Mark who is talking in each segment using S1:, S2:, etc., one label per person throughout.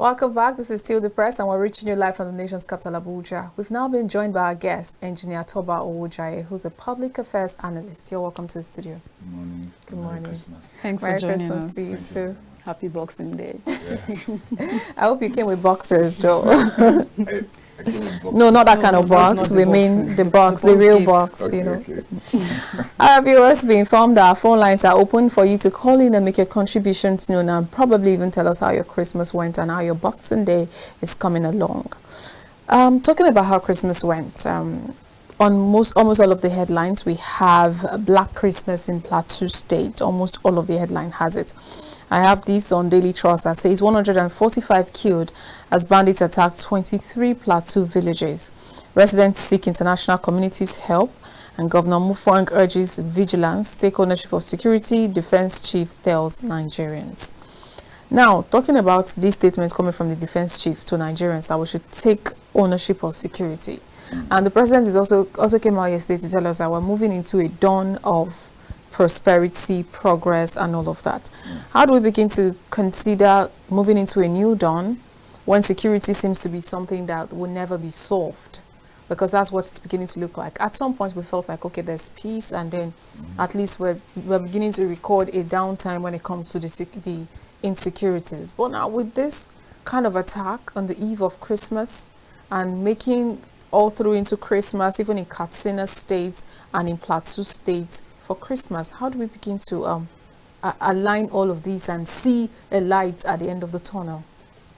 S1: Welcome back. This is Still Depressed, and we're reaching you live from the nation's capital, Abuja. We've now been joined by our guest, Engineer Toba Owujaye, who's a public affairs analyst. You're welcome to the studio.
S2: Good morning.
S1: Good morning.
S2: Merry Christmas.
S3: Thanks
S1: Merry
S3: for joining
S1: Christmas
S3: us.
S1: to you too.
S3: Happy Boxing Day.
S2: Yeah.
S1: I hope you came with boxes, Joe.
S2: I came with box.
S1: No, not that kind of
S3: that's
S1: box.
S3: not
S1: We
S3: the
S1: mean
S3: box.
S1: the box,
S3: The
S1: the
S3: box
S1: real
S3: gift.
S1: box,
S2: Okay,
S1: you know.
S2: okay.
S1: Our viewers, be informed that our phone lines are open for you to call in and make your contributions known, and probably even tell us how your Christmas went and how your Boxing Day is coming along. Talking about how Christmas went, on almost all of the headlines, we have Black Christmas in Plateau State. Almost all of the headline has it. I have this on Daily Trust that says 145 killed as bandits attacked 23 Plateau villages. Residents seek international community's help, and Governor Mufwang urges vigilance, take ownership of security, defense chief tells Nigerians. Now, talking about these statements coming from the defense chief to Nigerians that we should take ownership of security. And the president is also came out yesterday to tell us that we're moving into a dawn of prosperity, progress, and all of that.
S2: Yes.
S1: How do we begin to consider moving into a new dawn when security seems to be something that will never be solved? Because that's what it's beginning to look like. At some point, we felt like, okay, there's peace, and then at least we're beginning to record a downtime when it comes to the insecurities. But now with this kind of attack on the eve of Christmas and making all through into Christmas, even in Katsina State and in Plateau State for Christmas, how do we begin to align all of these and see a light at the end of the tunnel?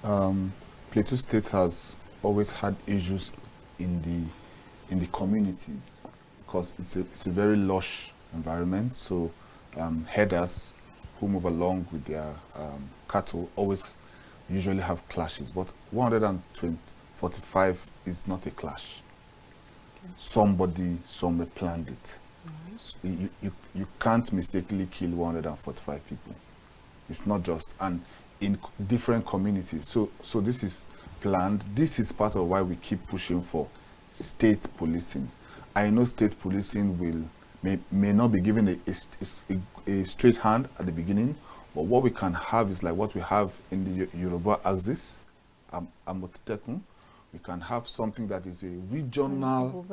S2: Plateau State has always had issues in the communities because it's a very lush environment. So herders who move along with their cattle always usually have clashes. But 145 is not a clash. Somebody somewhere planned it. So you can't mistakenly kill 145 people. It's not just, and in different communities. So this is planned. This is part of why we keep pushing for state policing. I know state policing may not be given a straight hand at the beginning, but what we can have is like what we have in the Yoruba axis, Amotekun. We can have something that is a regional,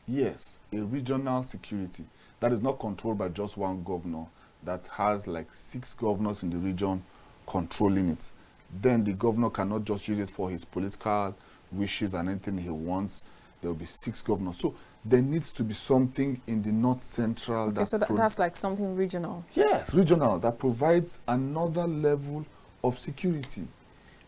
S2: yes, a regional security that is not controlled by just one governor, that has like 6 governors in the region controlling it. Then the governor cannot just use it for his political wishes and anything he wants. There will be 6 governors. So there needs to be something in the north central.
S1: Okay, so that's like something regional.
S2: Yes, regional, that provides another level of security.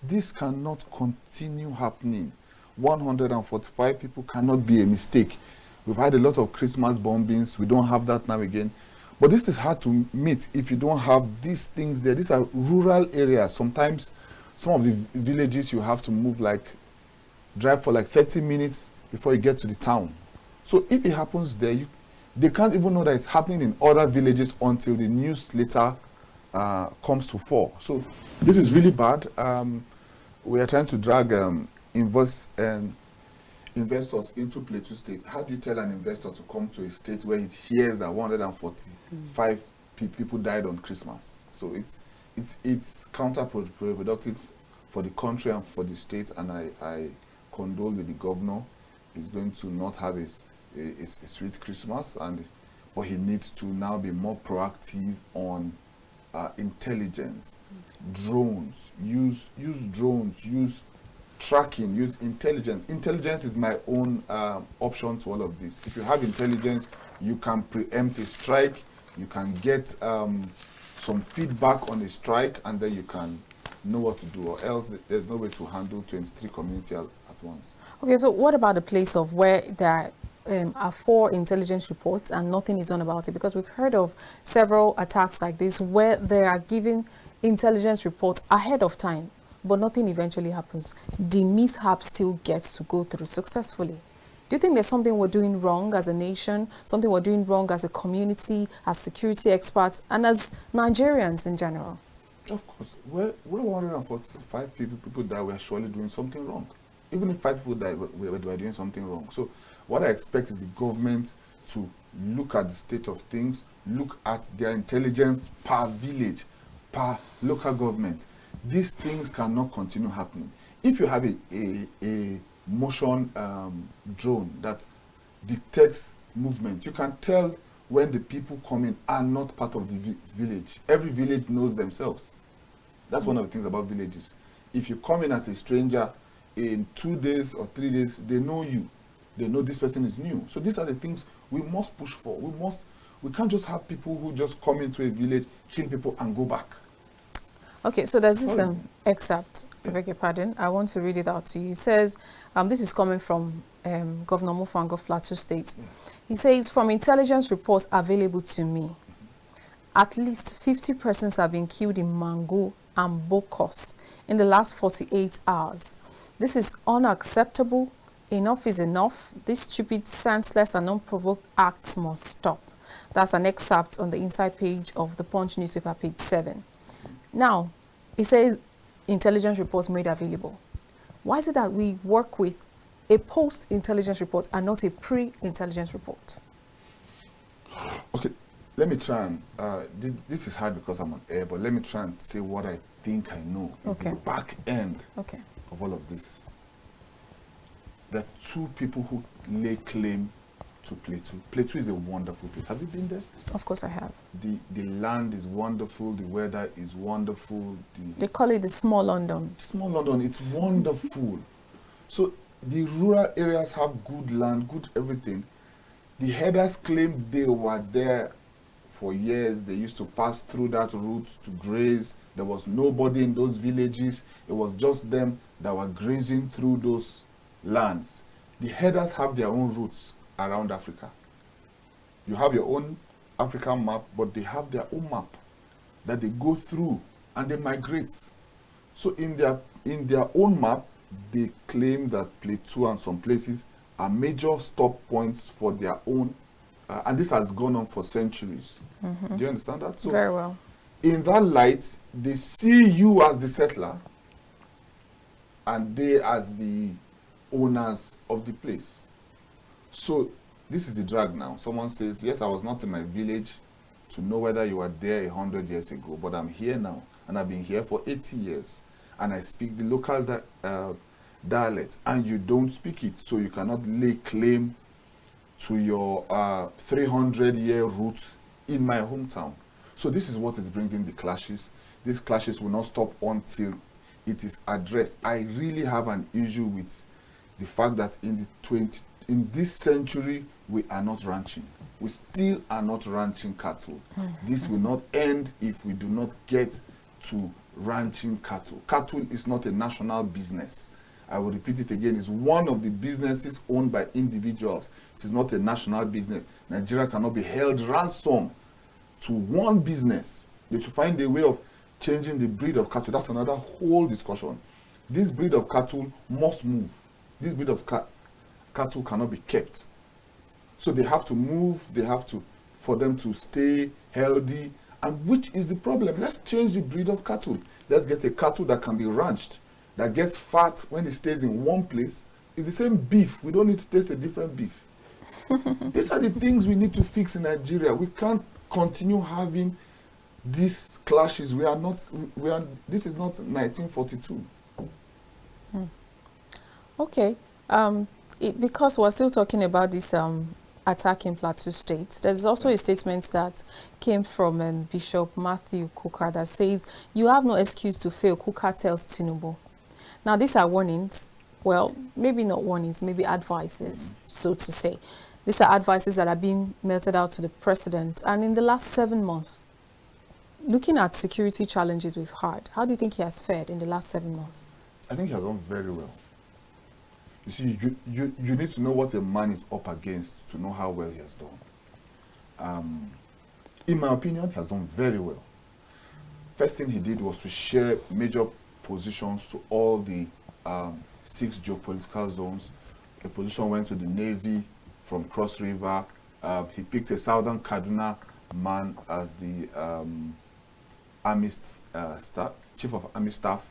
S2: This cannot continue happening. 145 people cannot be a mistake. We've had a lot of Christmas bombings. We don't have that now again. But this is hard to meet if you don't have these things there. These are rural areas. Sometimes some of the villages you have to move drive for like 30 minutes before you get to the town. So if it happens there, they can't even know that it's happening in other villages until the news later comes to fore. So this is really bad. We are trying to drag investors into Plateau State. How do you tell an investor to come to a state where it hears that 145 people died on Christmas? So it's counterproductive for the country and for the state, and I condole with the governor. He's going to not have a sweet Christmas, but he needs to now be more proactive on intelligence, drones, use drones, use tracking, use intelligence. Intelligence is my own option to all of this. If you have intelligence, you can preempt a strike, you can get some feedback on a strike, and then you can know what to do, or else there's no way to handle 23 communities at once.
S1: Okay, so what about the place of where there are 4 intelligence reports and nothing is done about it? Because we've heard of several attacks like this where they are giving intelligence reports ahead of time, but nothing eventually happens. The mishap still gets to go through successfully. Do you think there's something we're doing wrong as a nation, something we're doing wrong as a community, as security experts, and as Nigerians in general?
S2: Of course, where 145 people die, we're surely doing something wrong. Even if 5 people die, we're doing something wrong. So what I expect is the government to look at the state of things, look at their intelligence per village, per local government. these things cannot continue happening. If you have a motion drone that detects movement, you can tell when the people coming are not part of the village. Every village knows themselves. That's one of the things about villages. If you come in as a stranger, in 2 days or 3 days, they know you. They know this person is new. So these are the things we must push for. We can't just have people who just come into a village, kill people, and go back.
S1: Okay, so there's this excerpt, I beg your pardon. I want to read it out to you. It says, this is coming from Governor Mufang of Plateau State. He says, from intelligence reports available to me, at least 50 persons have been killed in Mango and Bokos in the last 48 hours. This is unacceptable. Enough is enough. These stupid, senseless and unprovoked acts must stop. That's an excerpt on the inside page of the Punch newspaper, page 7. Now, it says intelligence reports made available. Why is it that we work with a post-intelligence report and not a pre-intelligence report?
S2: Okay, let me try and, this is hard because I'm on air, but let me try and say what I think I know is the back end of all of this. There are two people who lay claim to Plateau. Plateau is a wonderful place. Have you been there?
S1: Of course I have.
S2: The land is wonderful, the weather is wonderful.
S1: They call it the small London.
S2: Small London, it's wonderful. So the rural areas have good land, good everything. The herders claim they were there for years. They used to pass through that route to graze. There was nobody in those villages. It was just them that were grazing through those lands. The herders have their own routes around Africa. You have your own African map, but they have their own map that they go through and they migrate. So in their own map, they claim that Plateau and some places are major stop points for their own, and this has gone on for centuries. Do you understand that? So
S1: very well.
S2: In that light, they see you as the settler and they as the owners of the place. So this is the drag now. Someone says, yes, I was not in my village to know whether you were there 100 years ago, but I'm here now, and I've been here for 80 years, and I speak the local dialects, and you don't speak it, so you cannot lay claim to your 300-year roots in my hometown. So this is what is bringing the clashes. These clashes will not stop until it is addressed. I really have an issue with the fact that in this century, we are not ranching. We still are not ranching cattle. This will not end if we do not get to ranching cattle. Cattle is not a national business. I will repeat it again. It's one of the businesses owned by individuals. It is not a national business. Nigeria cannot be held ransom to one business. They should find a way of changing the breed of cattle. That's another whole discussion. This breed of cattle must move. This breed of cattle cannot be kept. So they have to move, for them to stay healthy. And which is the problem? Let's change the breed of cattle. Let's get a cattle that can be ranched, that gets fat when it stays in one place. It's the same beef. We don't need to taste a different beef. These are the things we need to fix in Nigeria. We can't continue having these clashes. This is not 1942.
S1: Okay. Because we're still talking about this attack in Plateau State, there's also a statement that came from Bishop Matthew Kuka that says, you have no excuse to fail, Kuka tells Tinubu. Now, these are warnings. Well, maybe not warnings, maybe advices, so to say. These are advices that are being melted out to the president. And in the last 7 months, looking at security challenges we've had, how do you think he has fared in the last 7 months?
S2: I think he has done very well. You see, you need to know what a man is up against to know how well he has done. In my opinion, he has done very well. First thing he did was to share major positions to all the 6 geopolitical zones. A position went to the Navy from Cross River. He picked a Southern Kaduna man as the Army staff, Chief of Army Staff.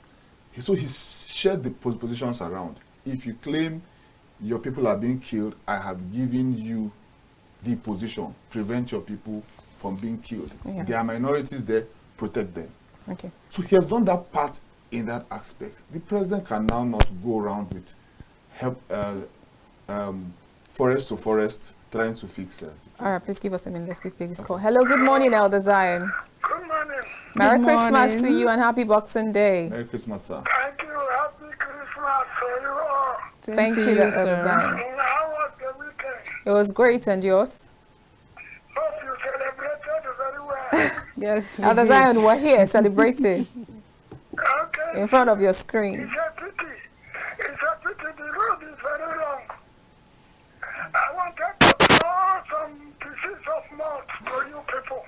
S2: So he shared the positions around. If you claim your people are being killed, I have given you the position. Prevent your people from being killed. Yeah. There are minorities there, protect them.
S1: Okay.
S2: So he has done that part in that aspect. The president can now not go around with help forest to forest trying to fix that.
S1: All right, please give us a minute. Let's quickly take this call. Hello, good morning, Elder Zion.
S3: Good morning.
S1: Merry
S4: Good
S1: Christmas to
S4: morning.
S1: you and happy Boxing Day.
S2: Merry Christmas, sir.
S3: Thank you. Happy Christmas for you all.
S1: Thank
S4: to
S1: you, Elder
S4: sir.
S1: Zion.
S3: And how was the weekend?
S1: It was great, and yours?
S3: Hope you celebrated very well.
S4: Yes, we
S1: Elder
S4: did.
S1: Zion, we're here celebrating
S3: Okay.
S1: in front of your screen.
S3: It's a pity. It's a pity. The road is very long. I wanted to throw some pieces of mud to you people.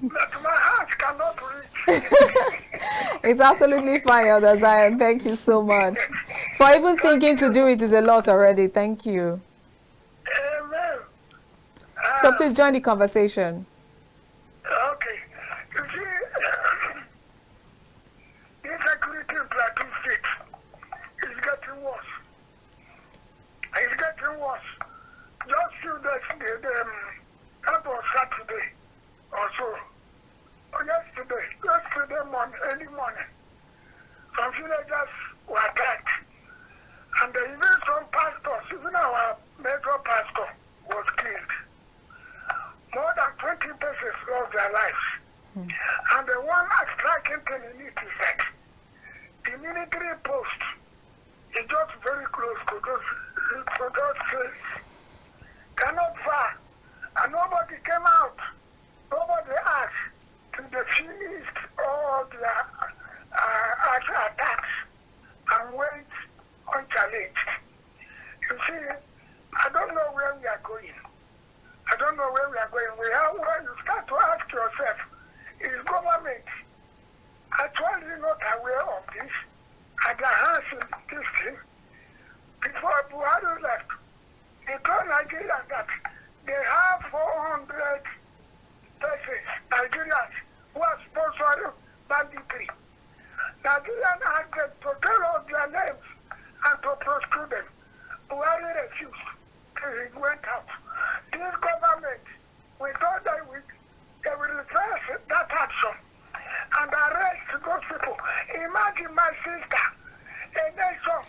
S3: But my hands cannot reach.
S1: It's absolutely fine, Elder Zion. Thank you so much. For even thinking to do it is a lot already. Thank you.
S3: Amen.
S1: So please join the conversation.
S3: Okay. You see, insecurity in Plateau State is getting worse. It's getting worse. Just few days, that was Saturday or so. Or yesterday morning, early morning, some villagers were attacked. And even some pastors, even our major pastor, was killed. More than 20 persons lost their lives. And the one striking thing in it is that the military post is just very close to those places. They're not far. And nobody came out. Nobody asked to the finished all their attacks and went unchallenged. You see, I don't know where we are going. I don't know where we are going. When you start to ask yourself, is government actually not aware of this? Are their hands in this thing? Before Buhari left, they told Nigeria that they have 400 persons, Nigerians, who are sponsoring banditry. Nigerian asked them to tell us their names and to prosecute them. Buhari refused. He went out. This government, we thought they will reverse that action and arrest those people. Imagine my sister, a nation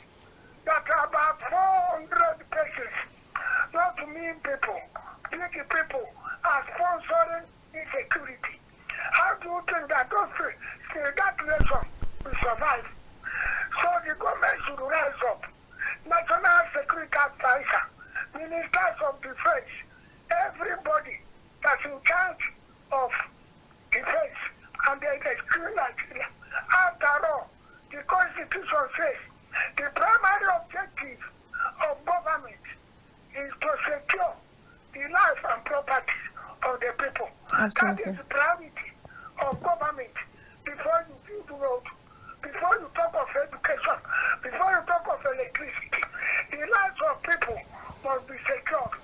S3: that about 400 persons, not mean people, big people, are sponsoring insecurity. How do you think that that nation will survive? So the government should rise up. National Security Advisor, Ministers of Defense, everybody that's in charge of defense and the exclude Nigeria. After all, the Constitution says the primary objective of government is to secure the life and property of the people.
S1: Absolutely.
S3: That is the priority of government before you build road, before you talk of education, before you talk of electricity. The lives of people must be secured.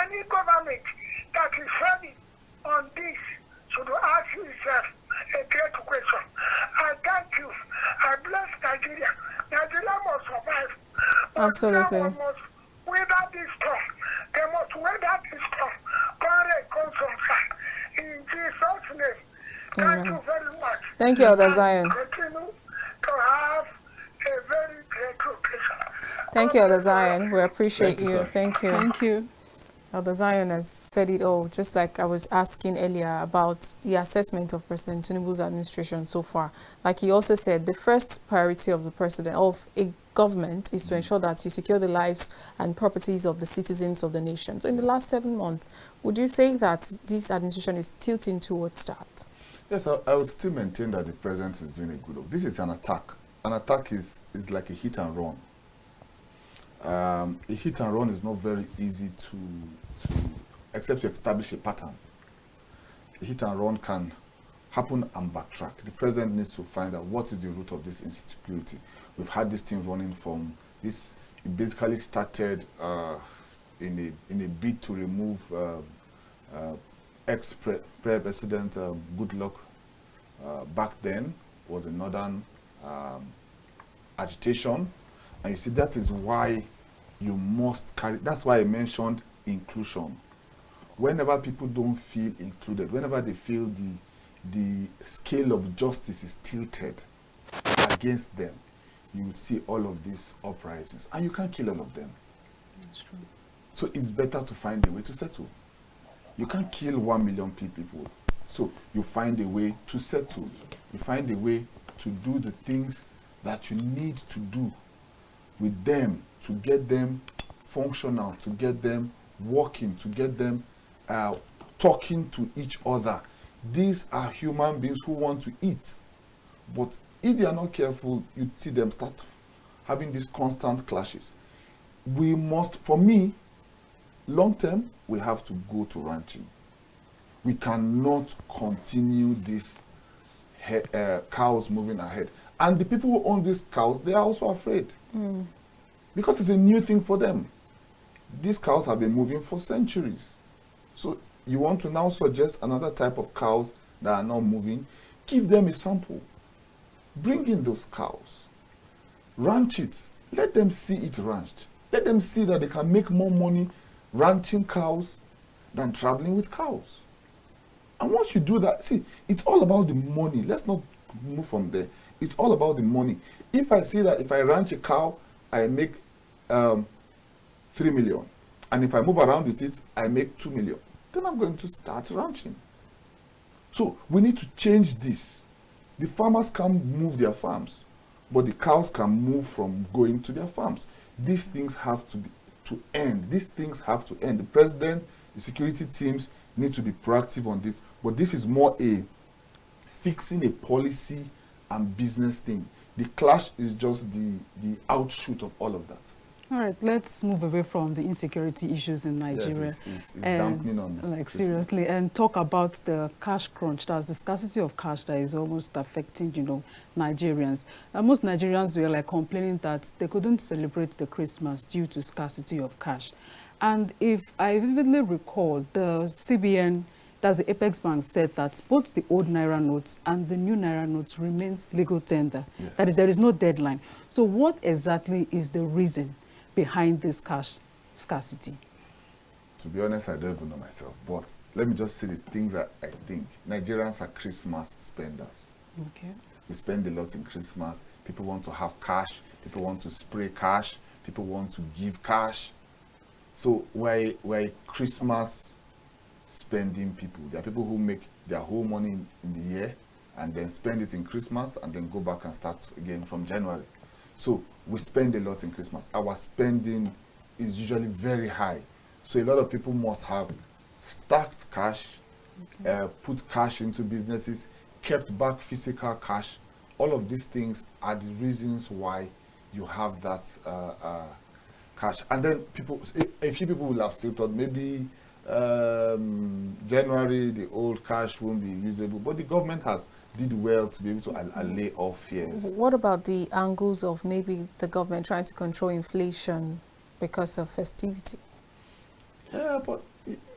S3: Any government that is failing on this should ask itself a great question. I thank you. I bless Nigeria. Nigeria must survive. But
S1: Absolutely.
S3: Nigeria must weather this storm. They must weather this storm. In Jesus' name. Thank you very much.
S1: Thank you, Elder Zion.
S3: Continue to have a very great occasion.
S1: Thank you, Elder Zion. We appreciate
S2: Thank you,
S1: you.
S2: sir.
S1: Thank you.
S4: Thank you.
S1: Elder Zion has said it all, just like I was asking earlier about the assessment of President Tinubu's administration so far. Like he also said, the first priority of the president, of a government, is to ensure that you secure the lives and properties of the citizens of the nation. So in the last 7 months, would you say that this administration is tilting towards that?
S2: Yes, I would still maintain that the president is doing a good job. This is an attack. An attack is like a hit and run. A hit and run is not very easy to except to establish a pattern. A hit and run can happen and backtrack. The president needs to find out what is the root of this insecurity. We've had this thing running from this. It basically started in a bid to remove ex-president Goodluck. Back then was a northern agitation, and you see that is why you must carry. That's why I mentioned inclusion. Whenever people don't feel included, whenever they feel the scale of justice is tilted, against them, you would see all of these uprisings, and you can't kill all of them.
S4: That's true.
S2: So it's better to find a way to settle. You can't kill 1 million people. So you find a way to settle. You find a way to do the things that you need to do with them, to get them functional, to get them working, to get them talking to each other. These are human beings who want to eat. But if they are not careful, you see them start having these constant clashes. We must, for me, long term, we have to go to ranching. We cannot continue this cows moving ahead. And the people who own these cows, they are also afraid. Because it's a new thing for them. These cows have been moving for centuries. So you want to now suggest another type of cows that are not moving, give them a sample. Bring in those cows. Ranch it. Let them see it ranched. Let them see that they can make more money ranching cows than traveling with cows. And once you do that, see, it's all about the money. Let's not move from there. It's all about the money. If I see that if I ranch a cow, I make 3 million. And if I move around with it, I make 2 million. Then I'm going to start ranching. So we need to change this. The farmers can't move their farms, but the cows can move from going to their farms. These things have to end. These things have to end. The president, the security teams need to be proactive on this. But this is more a fixing a policy and business thing. The clash is just the outshoot of all of that.
S4: All right, let's move away from the insecurity issues in Nigeria.
S2: Yes, it's dampening on
S4: like
S2: Christmas.
S4: seriously, and talk about the cash crunch. That's the scarcity of cash that is almost affecting, Nigerians. Most Nigerians were like complaining that they couldn't celebrate the Christmas due to scarcity of cash. And if I vividly recall, the CBN, that's the Apex Bank, said that both the old Naira notes and the new Naira notes remains legal tender.
S2: Yes.
S4: That is, there is no deadline. So what exactly is the reason behind this cash scarcity?
S2: To be honest, I don't even know myself. But let me just say the things that I think. Nigerians are Christmas spenders.
S4: Okay.
S2: We spend a lot in Christmas. People want to have cash. People want to spray cash. People want to give cash. So we're Christmas spending people. There are people who make their whole money in the year and then spend it in Christmas and then go back and start again from January. So we spend a lot in Christmas. Our spending is usually very high. So a lot of people must have stacked cash, put cash into businesses, kept back physical cash. All of these things are the reasons why you have that cash. And then a few people will have still thought maybe January the old cash won't be usable, but the government has did well to be able to allay all fears.
S1: What about the angles of maybe the government trying to control inflation because of festivity?
S2: Yeah, but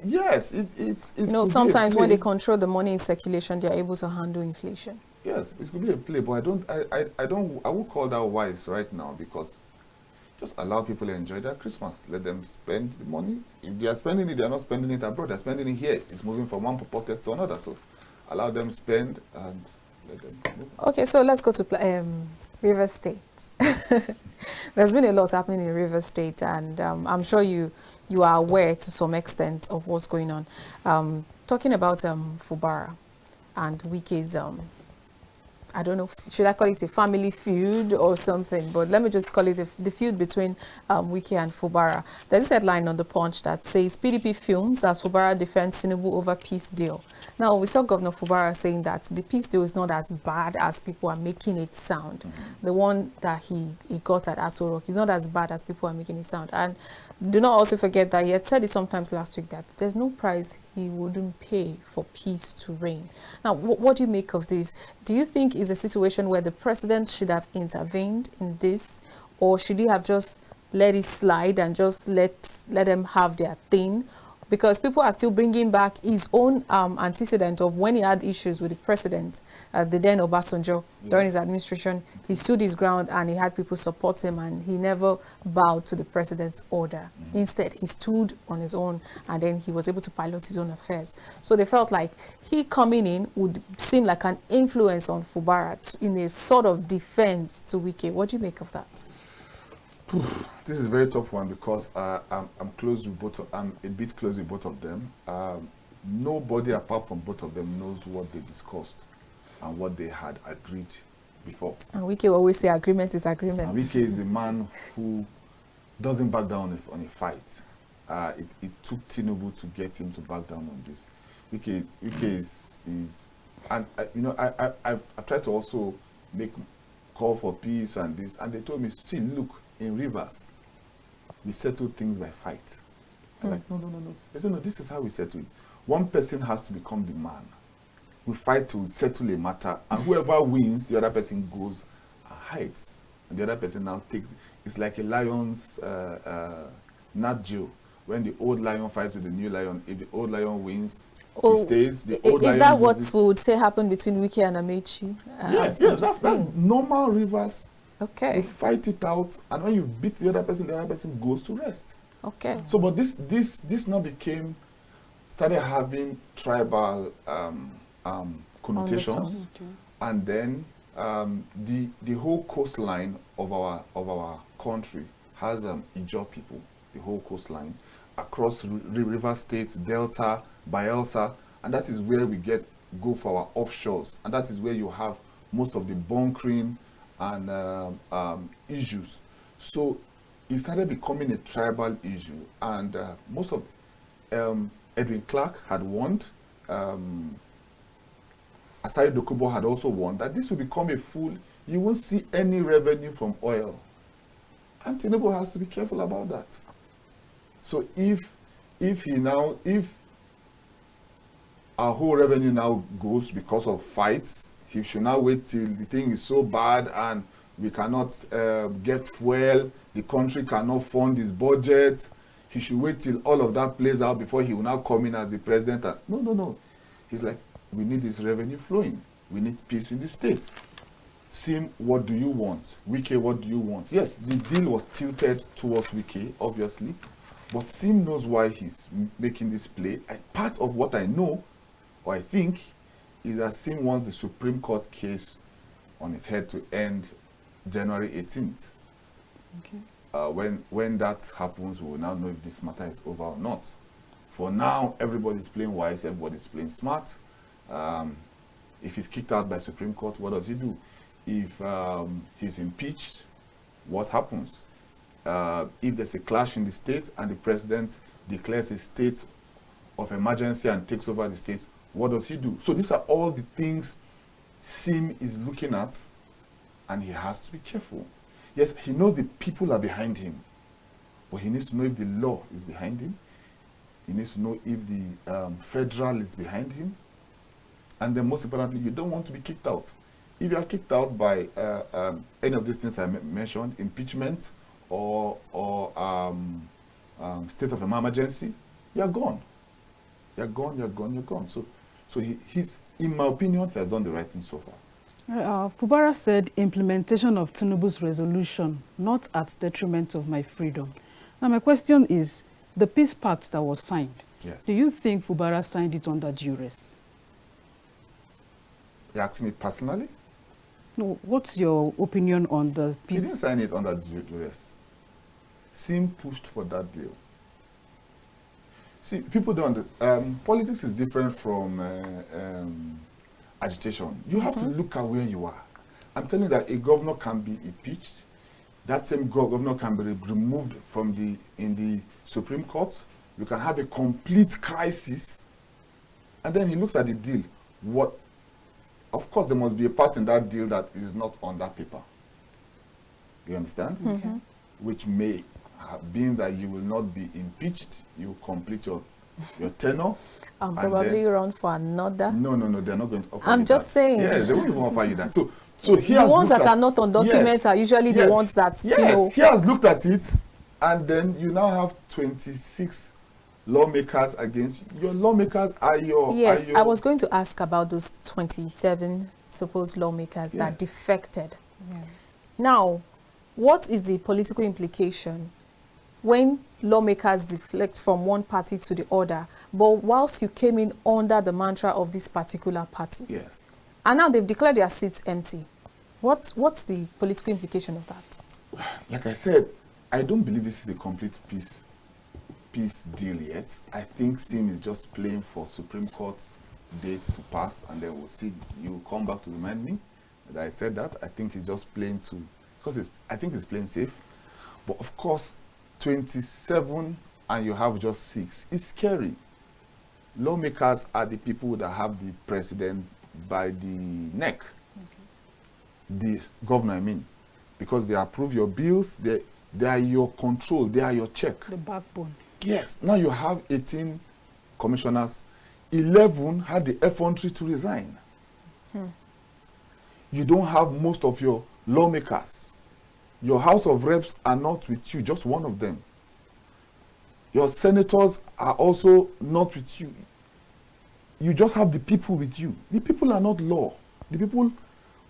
S2: yes, it's
S1: sometimes when they control the money in circulation, they are able to handle inflation.
S2: Yes, it could be a play, but I would call that wise right now, because just allow people to enjoy their Christmas. Let them spend the money. If they are spending it, they are not spending it abroad. They are spending it here. It's moving from one pocket to another. So allow them spend and let them move.
S1: Okay, so let's go to River State. There's been a lot happening in River State, and I'm sure you are aware to some extent of what's going on. Talking about Fubara and Wike's I don't know, should I call it a family feud or something? But let me just call it the feud between Wike and Fubara. There's a headline on the Punch that says PDP films as Fubara defends Tinubu over peace deal. Now, we saw Governor Fubara saying that the peace deal is not as bad as people are making it sound. The one that he got at Aso Rock is not as bad as people are making it sound. And do not also forget that he had said it sometimes last week that there's no price he wouldn't pay for peace to reign. Now, what do you make of this? Do you think it's a situation where the president should have intervened in this, or should he have just let it slide and just let them have their thing? because people are still bringing back his own antecedent of when he had issues with the president, the then Obasanjo, during his administration. He stood his ground and he had people support him, and he never bowed to the president's order. Instead, he stood on his own, and then he was able to pilot his own affairs. So they felt like he coming in would seem like an influence on Fubara in a sort of defense to Wike. What do you make of that?
S2: This is a very tough one because I'm close with both. I'm a bit close with both of them. Nobody apart from both of them knows what they discussed and what they had agreed before.
S1: And Wike will always say agreement is agreement.
S2: And Wike is a man who doesn't back down on a fight. It took Tinubu to get him to back down on this. Wike is and you know, I've tried to also make call for peace and this, and they told me, see, look, in Rivers, we settle things by fight. I'm like, no. They said, no, this is how we settle it. One person has to become the man. We fight to settle a matter, and whoever wins, the other person goes and hides. And the other person now takes, it's like a lion's Nat Geo. When the old lion fights with the new lion, if the old lion wins, he stays. The old lion
S1: is that what
S2: loses.
S1: we would say happened between Wike and Amechi?
S2: Yes, that's normal Rivers.
S1: Okay.
S2: You fight it out, and when you beat the other person goes to rest.
S1: Okay.
S2: So, but this now started having tribal connotations, and then the whole coastline of our country has Ijaw people. The whole coastline across river states, Delta, Bayelsa, and that is where we go for our offshores, and that is where you have most of the bunkering and issues. So it started becoming a tribal issue, and most of Edwin Clark had warned, Asari Dokubo had also warned that this will become a full, you won't see any revenue from oil. And Tinubu has to be careful about that. So if our whole revenue now goes because of fights, he should now wait till the thing is so bad and we cannot get fuel, the country cannot fund his budget. He should wait till all of that plays out before he will now come in as the president. No. He's like, we need this revenue flowing. We need peace in the state. Sim, what do you want? Wike, what do you want? Yes, the deal was tilted towards Wike, obviously. But Sim knows why he's making this play. Part of what I know, or I think, is that Sim wants the Supreme Court case on his head to end January 18th. Okay. When that happens, we will now know if this matter is over or not. For now, everybody's playing wise, everybody's playing smart. If he's kicked out by Supreme Court, what does he do? If he's impeached, what happens? If there's a clash in the state and the president declares a state of emergency and takes over the state, what does he do? So these are all the things Sim is looking at, and he has to be careful. Yes, he knows the people are behind him, but he needs to know if the law is behind him. He needs to know if the federal is behind him. And then most importantly, you don't want to be kicked out. If you are kicked out by any of these things I mentioned, impeachment or state of emergency, you are gone. You're gone. So he's, in my opinion, he has done the right thing so far.
S4: Fubara said implementation of Tinubu's resolution, not at detriment of my freedom. Now my question is, the peace pact that was signed,
S2: yes.
S4: Do you think Fubara signed it under duress?
S2: You asking me personally?
S4: No, what's your opinion on the peace?
S2: He didn't sign it under duress. Sim pushed for that deal. See, people don't politics is different from agitation. You have to look at where you are. I'm telling you that a governor can be impeached. That same governor can be removed from in the Supreme Court. You can have a complete crisis. And then he looks at the deal. Of course, there must be a part in that deal that is not on that paper. You understand?
S1: Mm-hmm.
S2: Which may have been that you will not be impeached. You complete your tenure.
S1: And probably run for another.
S2: No, they're not going to offer you
S1: I'm just saying.
S2: Yeah, they won't even offer you that. So he
S1: the
S2: has
S1: ones that
S2: at,
S1: are not on documents are usually the ones that,
S2: he has looked at it, and then you now have 26 lawmakers against your lawmakers are your.
S1: Yes,
S2: are your,
S1: I was going to ask about those 27 supposed lawmakers that
S2: Yes.
S1: defected.
S4: Yeah.
S1: Now, what is the political implication when lawmakers deflect from one party to the other, but whilst you came in under the mantra of this particular party?
S2: Yes.
S1: And now they've declared their seats empty. What's the political implication of that?
S2: Like I said, I don't believe this is the complete peace deal yet. I think SIM is just playing for Supreme Court's date to pass, and then we'll see. You come back to remind me that I said that. I think he's just playing to, because I think he's playing safe. But of course, 27 and you have just 6. It's scary. Lawmakers are the people that have the president by the neck. The governor, I mean, because they approve your bills, they are your control, they are your check.
S4: The backbone.
S2: Yes, now you have 18 commissioners, 11 had the effrontery to resign. You don't have most of your lawmakers. Your House of Reps are not with you, just one of them. Your senators are also not with you. You just have the people with you. The people are not law. The people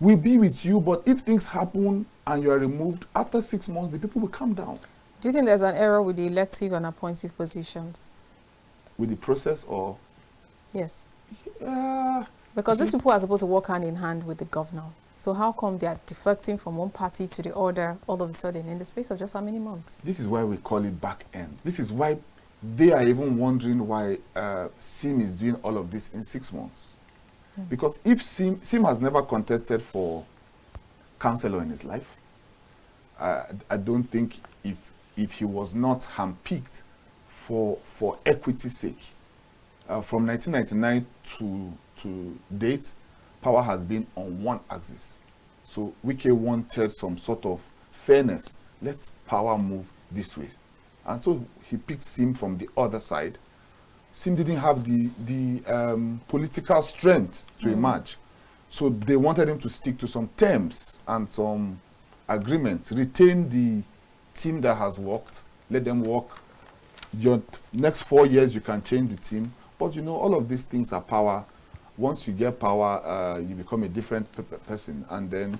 S2: will be with you, but if things happen and you are removed, after 6 months, the people will calm down.
S1: Do you think there's an error with the elective and appointive positions?
S2: With the process or?
S1: Yes.
S2: Uh,
S1: Because these people are supposed to work hand in hand with the governor. So how come they are defecting from one party to the other all of a sudden in the space of just how many months?
S2: This is why we call it back end. This is why they are even wondering why SIM is doing all of this in 6 months. Because if SIM has never contested for councillor in his life, I don't think if he was not handpicked for equity's sake, from 1999 to date, power has been on one axis. So Wike wanted some sort of fairness. Let power move this way. And so he picked SIM from the other side. SIM didn't have the political strength to emerge. So they wanted him to stick to some terms and some agreements, retain the team that has worked, let them work. Your next 4 years, you can change the team. But you know, all of these things are power. Once you get power, you become a different person. And then,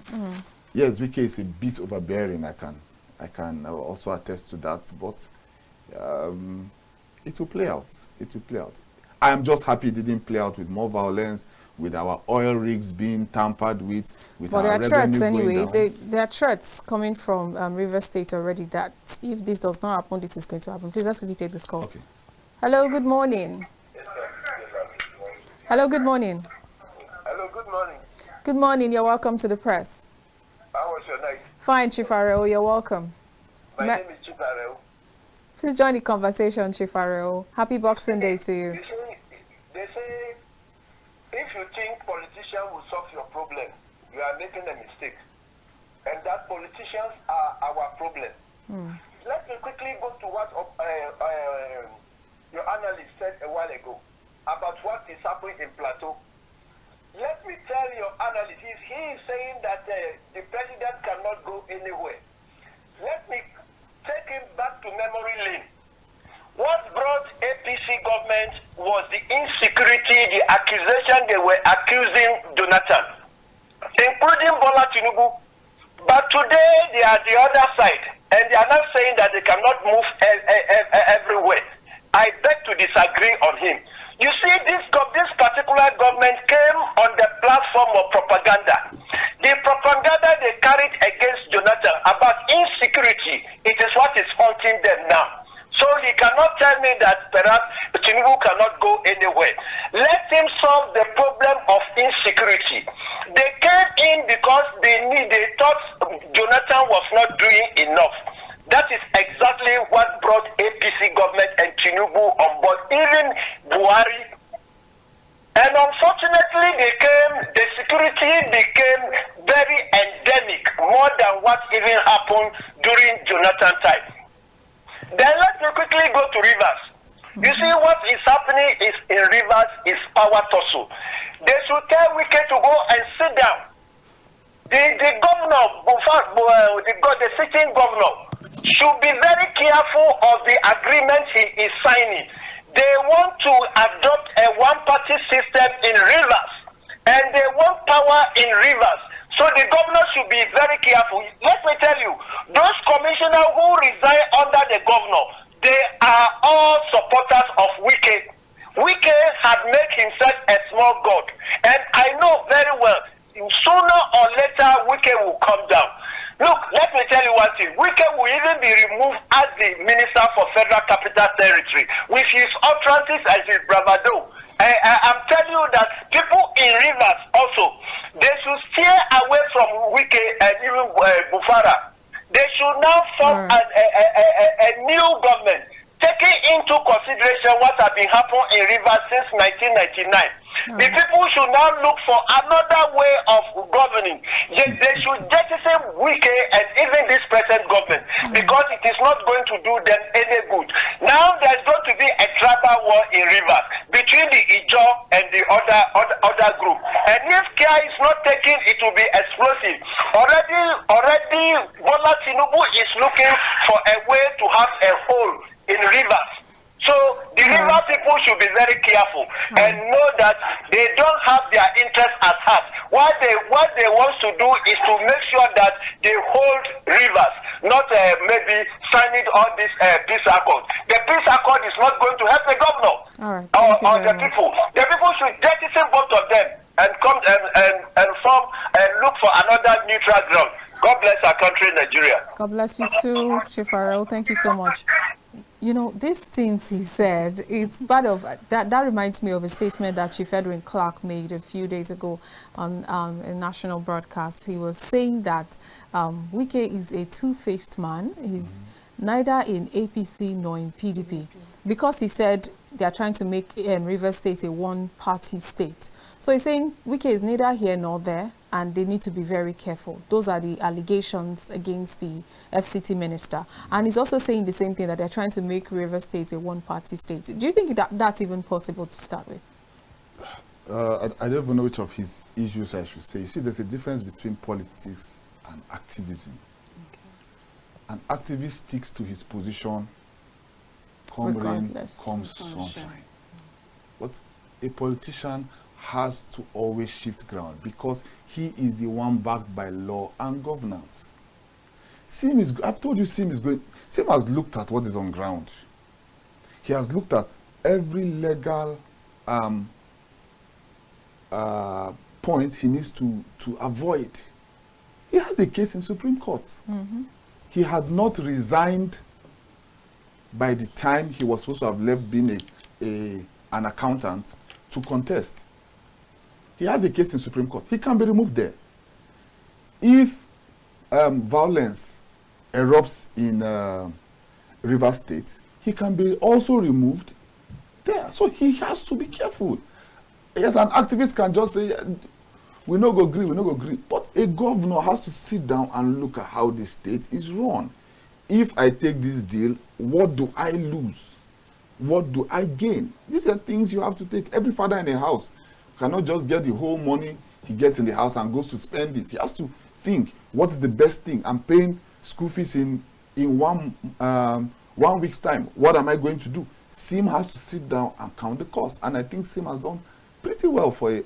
S2: yes, Wike is a bit overbearing. I can also attest to that. But it will play out. It will play out. I am just happy it didn't play out with more violence, with our oil rigs being tampered with
S1: But
S2: our
S1: there are
S2: revenue
S1: threats
S2: going
S1: anyway.
S2: down.
S1: There are threats coming from River State already that if this does not happen, this is going to happen. Please let's quickly take this call.
S2: Okay.
S1: Hello, good morning. Hello, good morning.
S3: Hello, good morning.
S1: Good morning. You're welcome to the press.
S3: How was your night?
S1: Fine, Chifareo. You're welcome.
S3: My
S1: Ma-
S3: name is Chipareo.
S1: Please join the conversation, Chifareo. Happy Boxing Day to you.
S3: They say if you think politicians will solve your problem, you are making a mistake. And that politicians are our problem. Let me quickly go to what your analyst said a while ago about what is happening in Plateau. Let me tell your analyst, he is saying that the president cannot go anywhere. Let me take him back to memory lane. What brought APC government was the insecurity, the accusation they were accusing Jonathan, including Bola Tinubu. But today they are the other side, and they are not saying that they cannot move everywhere. I beg to disagree on him. You see, this particular government came on the platform of propaganda. The propaganda they carried against Jonathan about insecurity, it is what is haunting them now. So he cannot tell me that perhaps Tinubu cannot go anywhere. Let him solve the problem of insecurity. They came in because they thought Jonathan was not doing enough. That is exactly what brought APC government and Tinubu on board, even Buhari. And unfortunately, the security became very endemic, more than what even happened during Jonathan time. Then let me quickly go to Rivers. You see, what is happening is in Rivers is power tussle. They should tell Wike to go and sit down. The governor, the sitting governor, should be very careful of the agreement he is signing.
S5: they want to adopt a one-party system in Rivers, and they want power in Rivers. So the governor should be very careful. Let me tell you, those commissioners who resign under the governor, they are all supporters of Wike. Wike had made himself a small god, and I know very well, sooner or later, Wike will come down. Look, let me tell you one thing. Wike will even be removed as the Minister for Federal Capital Territory with his utterances and his bravado. I'm telling you that people in Rivers also, they should steer away from Wike and even Bufara. They should now form a new government, taking into consideration what has been happening in Rivers since 1999. The people should now look for another way of governing. They should jettison Wike and even this present government, because it is not going to do them any good. Now there's going to be a tribal war in Rivers between the Ijo and the other group. And if care is not taken, it will be explosive. Already Bola Tinubu is looking for a way to have a hole in Rivers. So the river people should be very careful and know that they don't have their interests at heart. What they want to do is to make sure that they hold Rivers, not maybe signing all this peace accord. The peace accord is not going to help the governor or the people. The people should jettison both of them and come and form and look for another neutral ground. God bless our country, Nigeria.
S1: God bless you too, Chief Farrell. Thank you so much. You know, these things he said, it's part of that reminds me of a statement that Chief Edwin Clark made a few days ago on a national broadcast. He was saying that Wike is a two-faced man. He's neither in APC nor in PDP, because he said they are trying to make Rivers State a one-party state. So he's saying Wike is neither here nor there, and they need to be very careful. Those are the allegations against the FCT minister. And he's also saying the same thing, that they're trying to make Rivers State a one-party state. Do you think that that's even possible to start with?
S2: I don't even know which of his issues I should say. You see, there's a difference between politics and activism. Okay. An activist sticks to his position, come rain, come sunshine. But a politician has to always shift ground, because he is the one backed by law and governance. I've told you, Sim has looked at what is on ground. He has looked at every legal point he needs to avoid. He has a case in Supreme Court. He had not resigned by the time he was supposed to have left being an accountant to contest. He has a case in Supreme Court. He can be removed there. If violence erupts in Rivers State, he can be also removed there. So he has to be careful. Yes, an activist can just say, we no go agree. But a governor has to sit down and look at how the state is run. If I take this deal, what do I lose? What do I gain? These are things you have to take. Every father in a house cannot just get the whole money he gets in the house and goes to spend it. He has to think, what is the best thing? I'm paying school fees in 1 week's time. What am I going to do? Sim has to sit down and count the cost. And I think Sim has done pretty well for a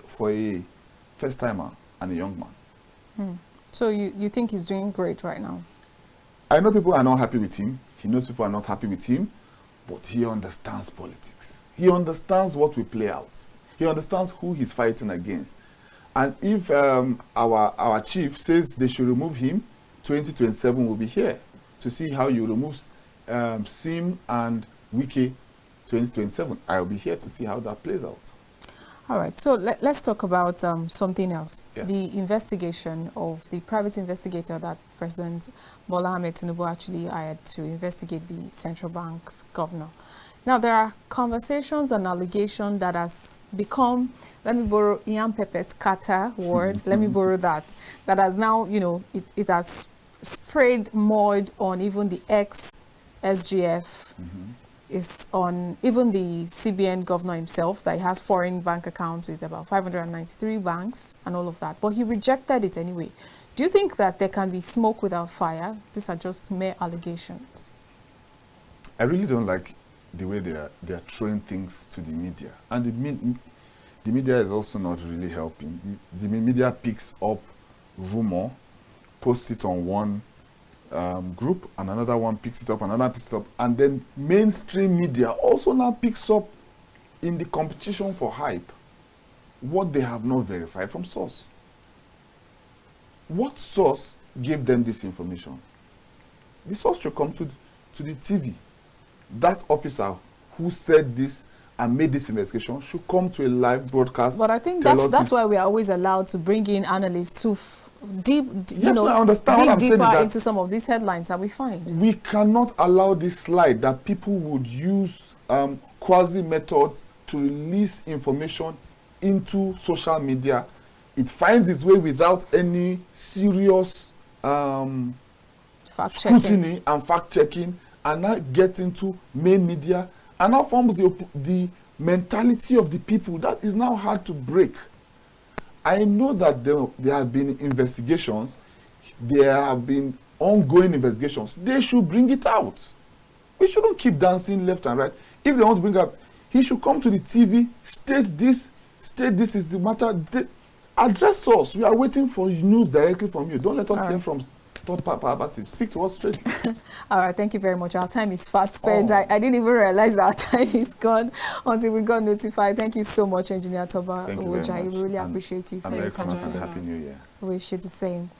S2: first-timer and a young man.
S1: So you think he's doing great right now?
S2: I know people are not happy with him. He knows people are not happy with him. But he understands politics. He understands what will play out. He understands who he's fighting against. And if our chief says they should remove him, 2027 will be here to see how you remove Sim and Wike 2027. I'll be here to see how that plays out.
S1: All right, so let's talk about something else.
S2: Yes.
S1: The investigation of the private investigator that President Bola Ahmed Tinubu actually hired to investigate the central bank's governor. Now, there are conversations and allegations that has become, let me borrow Ian Pepe's kata word, let me borrow that has now, you know, it has sprayed mud on even the ex-SGF, is on even the CBN governor himself, that he has foreign bank accounts with about 593 banks and all of that. But he rejected it anyway. Do you think that there can be smoke without fire? These are just mere allegations.
S2: I really don't like the way they are throwing things to the media, and the media is also not really helping. The media picks up rumor, posts it on one group, and another one picks it up, another picks it up, and then mainstream media also now picks up in the competition for hype what they have not verified from source. What source gave them this information? The source should come to the TV. That officer who said this and made this investigation should come to a live broadcast.
S1: But I think that's why we are always allowed to bring in analysts to dig deeper into some of these headlines that we find.
S2: We cannot allow this slide that people would use quasi methods to release information into social media. It finds its way without any serious scrutiny and fact-checking, and now gets into main media, and now forms the mentality of the people that is now hard to break. I know that there have been investigations, there have been ongoing investigations. They should bring it out. We shouldn't keep dancing left and right. If they want to bring up, he should come to the TV, state this is the matter. Address us. We are waiting for news directly from you. Don't let us hear from third parties. Speak to us straight.
S1: All right, thank you very much. Our time is fast spent. I didn't even realize our time is gone until we got notified. Thank you so much, Engineer Toba Owojayi. We really appreciate you for your time today.
S2: Happy New Year.
S1: We wish you the same.